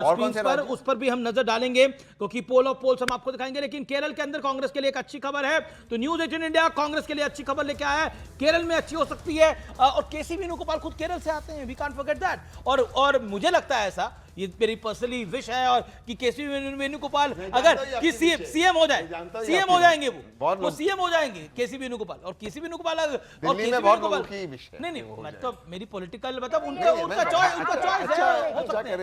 और कौन से राज्य? उस पर भी हम नजर डालेंगे क्योंकि पोल ऑफ पोल्स हम आपको दिखाएंगे। लेकिन केरल के अंदर कांग्रेस के लिए एक अच्छी खबर है, तो न्यूज 18 इंडिया कांग्रेस के लिए अच्छी खबर लेके आया है। केरल में अच्छी हो सकती है, और केसी वेणुगोपाल खुद केरल से आते हैं, वी कांट फॉरगेट दैट। और मुझे लगता है ऐसा, ये मेरी पर्सनली विश है, और कि केसी वेणुगोपाल अगर कि सीएम हो जाए, सीएम हो जाएंगे, वो सीएम हो जाएंगे केसी वेणुगोपाल। और केसी वेणुगोपाल नहीं, मतलब मेरी पॉलिटिकल, मतलब उनका चॉइस है,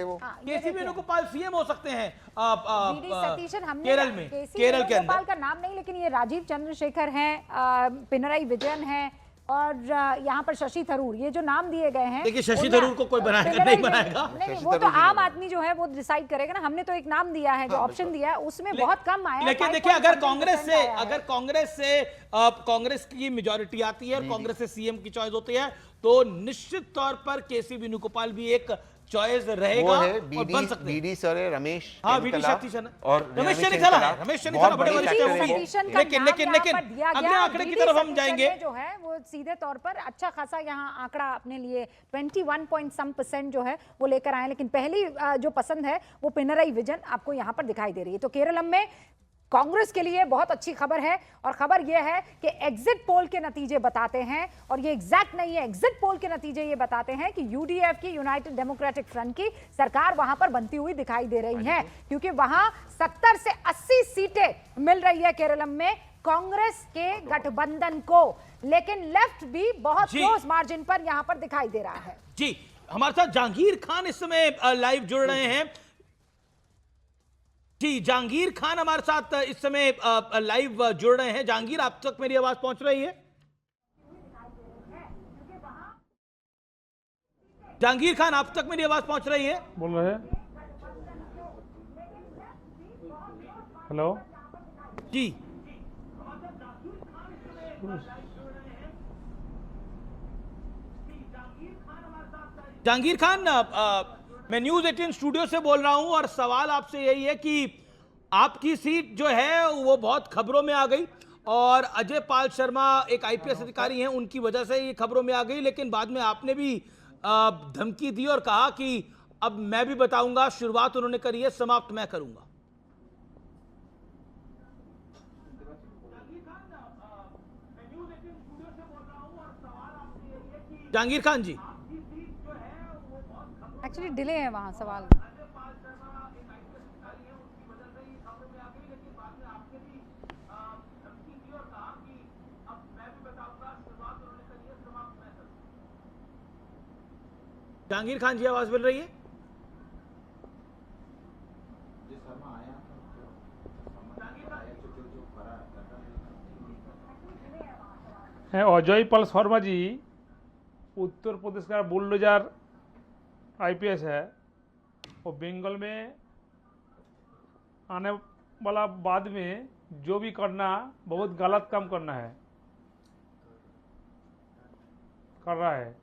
केसी वेणुगोपाल सीएम हो सकते हैं केरल में, केरल के अंदर का नाम नहीं, लेकिन ये राजीव चंद्रशेखर हैं, पिनराई विजयन हैं, और यहाँ पर शशि थरूर, ये जो नाम दिए गए हैं। देखिए शशि थरूर को कोई बनाएगा नहीं बनाएगा, नहीं, वो तो आम आदमी जो है वो डिसाइड करेगा ना। हमने तो एक नाम दिया है, जो ऑप्शन दिया है उसमें बहुत कम आया। लेकिन देखिए अगर कांग्रेस की मेजॉरिटी आती है और कांग्रेस से सीएम की चॉइस होती है, तो निश्चित तौर पर केसी वेणुगोपाल भी एक चॉइस रहेगा और बन सकते हैं। बीडी सर है, रमेश और रमेश चन्नीथला बड़े वरिष्ठ हैं। लेकिन अगले आंकड़े की तरफ हम जाएंगे, जो है वो सीधे तौर पर अच्छा खासा यहाँ आंकड़ा अपने लिए 21% जो है वो लेकर आए। लेकिन पहली जो पसंद है वो पिनराई विजयन आपको यहाँ पर दिखाई दे रही है। तो केरलम में कांग्रेस के लिए बहुत अच्छी खबर है, और खबर यह है कि एग्जिट पोल के नतीजे बताते हैं, और ये एग्जैक्ट नहीं है, एग्जिट पोल के नतीजे ये बताते हैं कि यूडीएफ की, यूनाइटेड डेमोक्रेटिक फ्रंट की सरकार वहां पर बनती हुई दिखाई दे रही है, क्योंकि वहां 70 से 80 सीटें मिल रही है केरलम में कांग्रेस के गठबंधन को। लेकिन लेफ्ट भी बहुत क्लोज मार्जिन पर यहां पर दिखाई दे रहा है। जी हमारे साथ जहांगीर खान इस समय लाइव जुड़ रहे हैं। जी जहांगीर खान हमारे साथ इस समय लाइव जुड़ रहे हैं। जहांगीर, आप तक मेरी आवाज पहुंच रही है? जहांगीर खान, आप तक मेरी आवाज पहुंच रही है? बोल रहे हैं। हेलो जी जहांगीर खान, मैं न्यूज 18 स्टूडियो से बोल रहा हूं, और सवाल आपसे यही है कि आपकी सीट जो है वो बहुत खबरों में आ गई, और अजय पाल शर्मा एक आईपीएस अधिकारी हैं, उनकी वजह से ये खबरों में आ गई। लेकिन बाद में आपने भी धमकी दी और कहा कि अब मैं भी बताऊंगा, शुरुआत उन्होंने करी है, समाप्त मैं करूंगा। जहांगीर खान जी, एक्चुअली डिले है वहां सवाल। जहांगीर खान जी आवाज मिल रही है? अजय पाल शर्मा जी उत्तर प्रदेश का बुलडोजर आईपीएस है, और बंगाल में आने वाला बाद में जो भी करना बहुत गलत काम करना है, कर रहा है।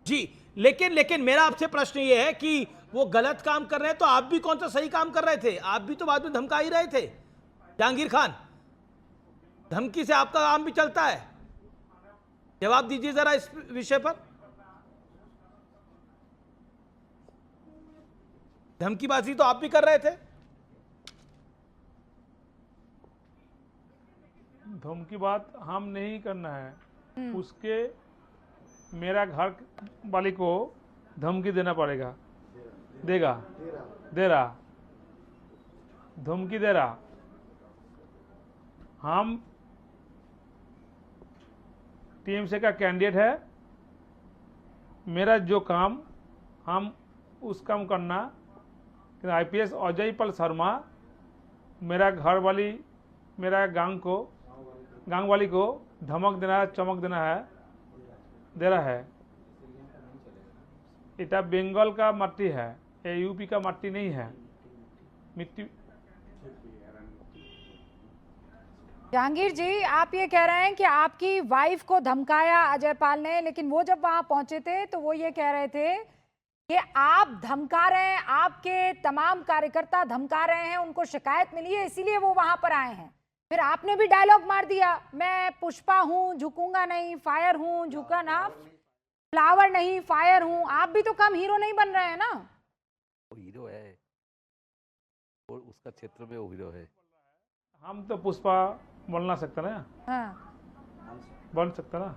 जी लेकिन मेरा आपसे प्रश्न ये है कि वो गलत काम कर रहे हैं, तो आप भी कौन सा सही काम कर रहे थे? आप भी तो बाद में धमका ही रहे थे। जहांगीर खान, धमकी से आपका काम भी चलता है? जवाब दीजिए जरा इस विषय पर। धमकीबाजी तो आप भी कर रहे थे। धमकी बात हम नहीं करना है, उसके मेरा घर वाली को धमकी देना पड़ेगा, देगा, दे रहा, धमकी दे रहा। हम टीएमसी का कैंडिडेट है, मेरा जो काम हम उस काम करना। आईपीएस अजय पाल शर्मा मेरा घर वाली, मेरा गांव वाली को धमक देना, चमक देना है, दे रहा है। इटा बंगाल का मट्टी है, ये यूपी का मट्टी नहीं है। मिट्टी। जहांगीर जी, आप ये कह रहे हैं कि आपकी वाइफ को धमकाया अजय पाल ने, लेकिन वो जब वहां पहुंचे थे तो वो ये कह रहे थे कि आप धमका रहे हैं, आपके तमाम कार्यकर्ता धमका रहे हैं, उनको शिकायत मिली है इसीलिए वो वहां पर आए हैं। फिर आपने भी डायलॉग मार दिया, मैं पुष्पा हूं, झुकूंगा नहीं, फायर हूं, झुका ना। फ्लावर नहीं फायर हूं, आप भी तो कम हीरो नहीं बन रहे हैं ना। वो हीरो है और उसका क्षेत्र में वो हीरो है। हम तो पुष्पा बोल ना सकते ना, हाँ। बन सकता ना।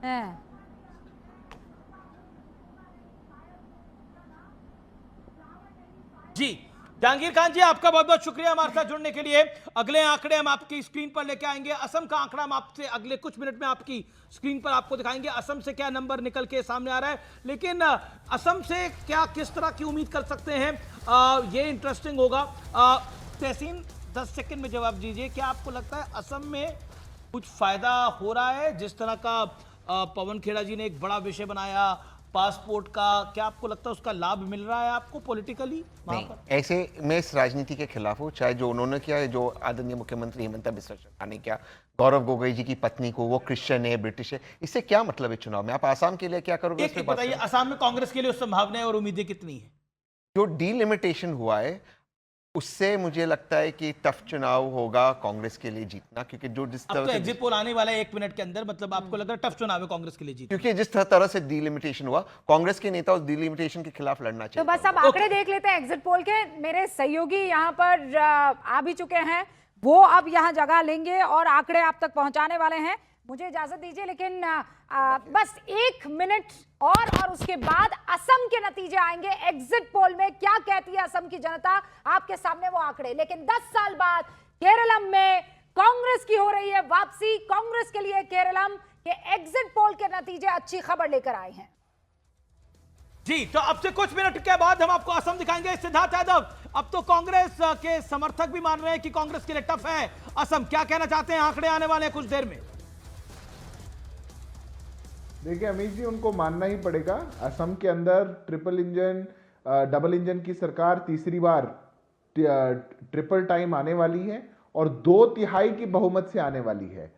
हाँ। जी जहांगीर खान जी, आपका बहुत बहुत शुक्रिया हमारे साथ जुड़ने के लिए। अगले आंकड़े हम आपकी स्क्रीन पर लेके आएंगे। असम का आंकड़ा हम आपसे अगले कुछ मिनट में आपकी स्क्रीन पर आपको दिखाएंगे। असम से क्या नंबर निकल के सामने आ रहा है, लेकिन असम से क्या किस तरह की उम्मीद कर सकते हैं, ये इंटरेस्टिंग होगा। तहसीन 10 सेकंड में जवाब दीजिए, क्या आपको लगता है असम में कुछ फायदा हो रहा है? जिस तरह का पवन खेड़ा जी ने एक बड़ा विषय बनाया पासपोर्ट का, क्या आपको लगता है उसका लाभ मिल रहा है आपको पॉलिटिकली वहां पर? ऐसे मैं इस राजनीति के खिलाफ हूँ, चाहे जो उन्होंने किया है, जो आदरणीय मुख्यमंत्री हिमंता बिस्वा शर्मा ने किया, गौरव गोगोई जी की पत्नी को, वो क्रिश्चियन है, ब्रिटिश है, इससे क्या मतलब है चुनाव में? आप आसाम के लिए क्या करोगे? एक बताइए, असम में कांग्रेस के लिए संभावनाएं और उम्मीदें कितनी है? जो डीलिमिटेशन हुआ है उससे मुझे लगता है कि टफ चुनाव होगा कांग्रेस के लिए जीतना, क्योंकि जो जिस अब तरह तो से एग्जिट पोल आने वाला है 1 मिनट के अंदर, मतलब आपको लग रहा है टफ चुनाव है कांग्रेस के लिए जीतना? क्योंकि जिस तरह से डीलिमिटेशन हुआ, कांग्रेस के नेता उस डीलिमिटेशन के खिलाफ लड़ना तो चाहिए। बस अब आंकड़े देख लेते हैं एग्जिट पोल के। मेरे सहयोगी यहाँ पर आ भी चुके हैं, वो अब यहाँ जगह लेंगे और आंकड़े आप तक पहुंचाने वाले हैं। मुझे इजाजत दीजिए, लेकिन बस 1 मिनट और उसके बाद असम के नतीजे आएंगे। एग्जिट पोल में क्या कहती है असम की जनता, आपके सामने वो आंकड़े। लेकिन 10 साल बाद केरलम में कांग्रेस की हो रही है वापसी। कांग्रेस के लिए केरलम के एग्जिट पोल के नतीजे अच्छी खबर लेकर आए हैं। जी, तो अब से कुछ मिनट के बाद हम आपको असम दिखाएंगे। सिद्धार्थ यादव, अब तो कांग्रेस के समर्थक भी मान रहे हैं कि कांग्रेस के लिए टफ है असम। क्या कहना चाहते हैं? आंकड़े आने वाले हैं कुछ देर में। देखिए अमित जी, उनको मानना ही पड़ेगा, असम के अंदर डबल इंजन की सरकार तीसरी बार ट्रिपल टाइम आने वाली है और 2/3 की बहुमत से आने वाली है।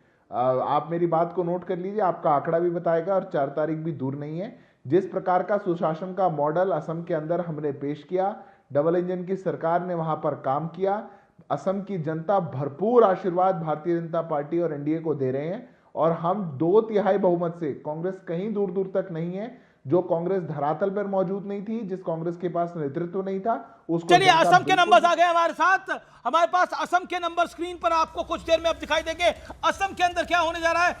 आप मेरी बात को नोट कर लीजिए, आपका आंकड़ा भी बताएगा और 4 तारीख भी दूर नहीं है। जिस प्रकार का सुशासन का मॉडल असम के अंदर हमने पेश किया, डबल इंजन की सरकार ने वहां पर काम किया। असम की जनता भरपूर आशीर्वाद भारतीय जनता पार्टी और एनडीए को दे रहे हैं और हम 2/3 बहुमत से, कांग्रेस कहीं दूर दूर तक नहीं है। जो कांग्रेस धरातल पर मौजूद नहीं थी, जिस कांग्रेस के पास नेतृत्व नहीं था, उसको चलिए असम के नंबर्स आ गए हमारे साथ। हमारे पास असम के नंबर स्क्रीन पर आपको कुछ देर में अब दिखाई देंगे। असम के अंदर क्या होने जा रहा है,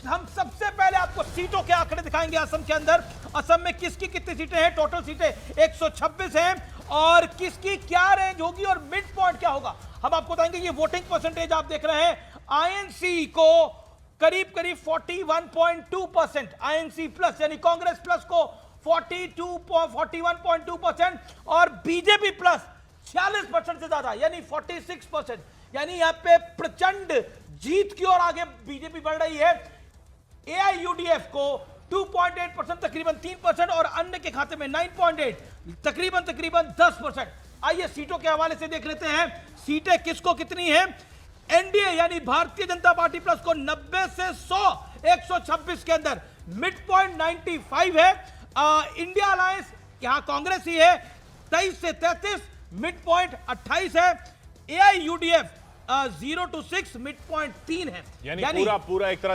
हम सबसे पहले आपको सीटों के आंकड़े दिखाएंगे। असम के अंदर, असम में किसकी कितनी सीटें हैं? टोटल सीटें 126 हैं और किसकी क्या रेंज होगी और मिड पॉइंट क्या होगा हम आपको बताएंगे। ये वोटिंग परसेंटेज आप देख रहे हैं, आईएनसी को करीब 41.2%, आईएनसी प्लस यानी कांग्रेस प्लस को 41.2% और बीजेपी प्लस 46% से ज्यादा यानी 46%, यानी यहां पे प्रचंड जीत की ओर आगे बीजेपी बढ़ रही है। एआईयूडीएफ को 2.8%, तकरीबन 3%, और अन्य के खाते में 9.8, तकरीबन 10%। आइए सीटों के हवाले से देख लेते हैं, सीटें किसको कितनी हैं। एनडीए यानी भारतीय जनता पार्टी प्लस को 90 से 100, 126 के अंदर, मिड पॉइंट 95 है। इंडिया अलायंस, यहां कांग्रेस ही है, 23 से 33, मिड पॉइंट 28 है। एआईयूडीएफ 0 to 6, मिड पॉइंट 3 है, यानी पूरा एक तरह से